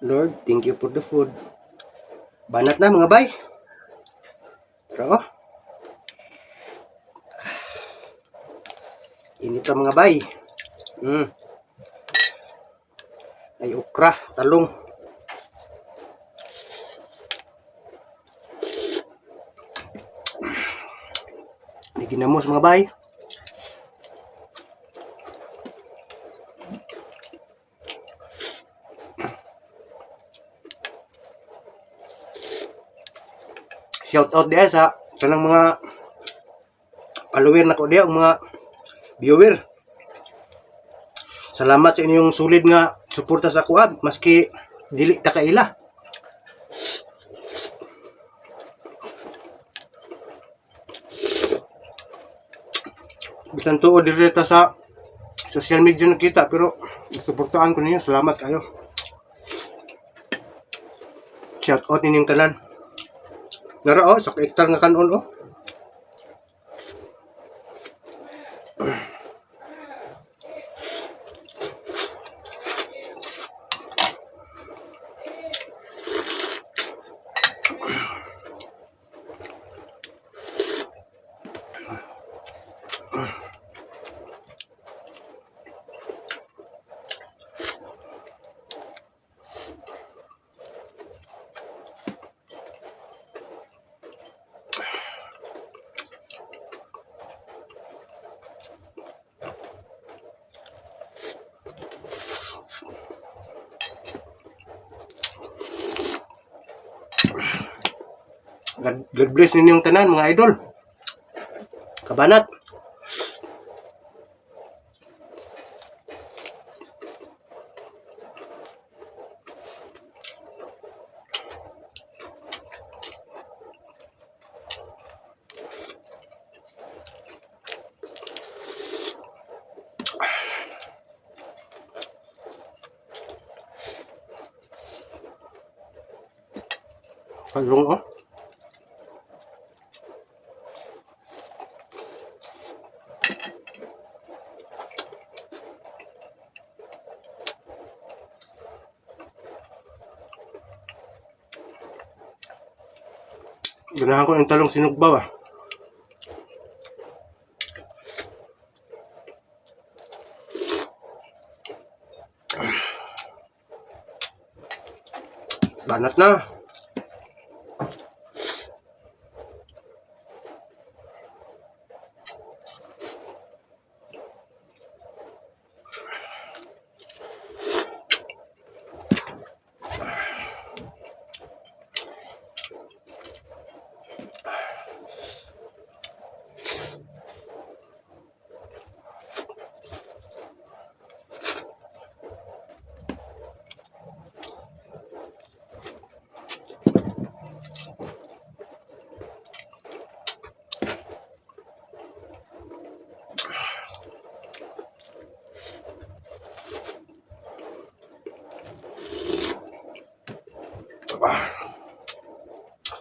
Lord, thank you for the food. Banat na mga bay. Tara oh. Init ang mga bay. Ay okra, talong. May ginamos mga bay. Shout out diya sa kanang mga follower na ko diya, mga viewer. Salamat sa inyong sulit nga suporta sa kuha maski dili ta kaila. Bisan tuod direta sa social media nakita pero suportaan ko ninyo. Salamat kayo. Shout out ninyong tanan. Nara oh, sa hektar nga kanon oh. God bless ninyong tanan mga idol. Kabanat. Kalong oh. Ganahan ko yung talong sinugbaw ah. Banat na.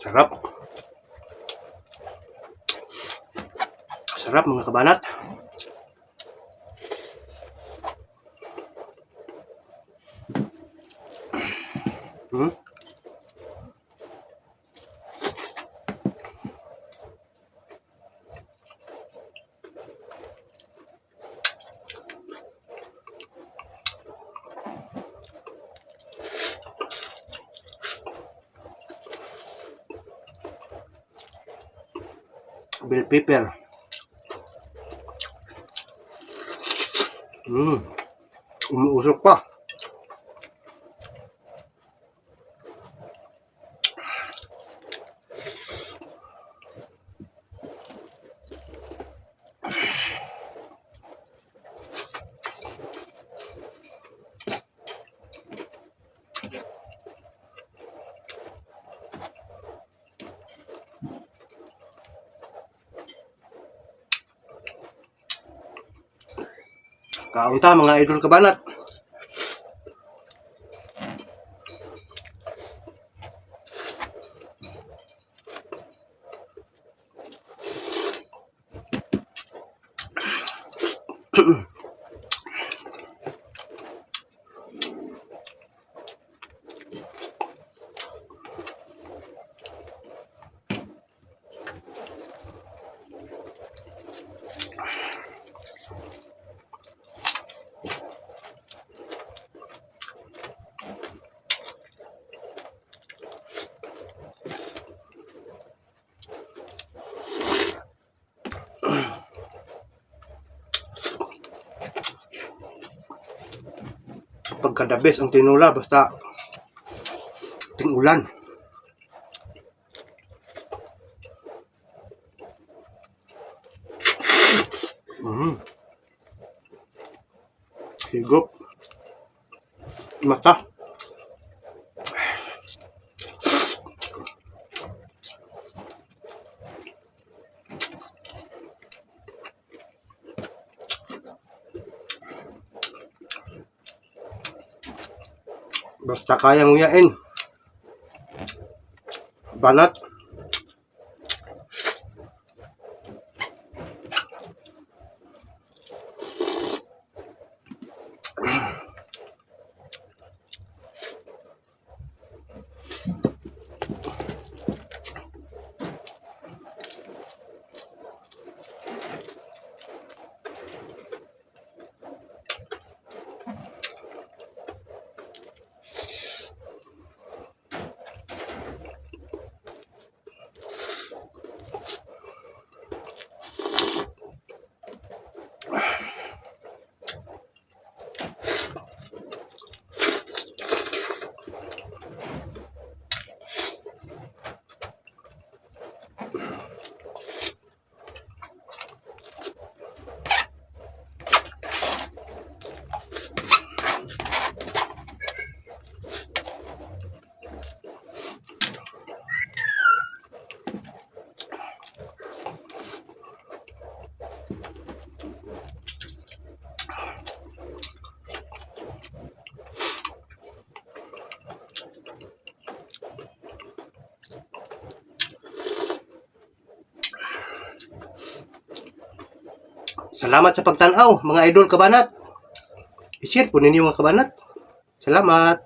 Sarap. Sarap mga kabanat. Bell pepper. Umuusok pa. Kaunta mga idol kabanat. pagka-the best ang tinola basta ting ulan. Higop. Mata. Basta kayang nguyain. Banat. Salamat sa pagtanaw, mga idol kabanat. I-share po ninyo mga kabanat. Salamat.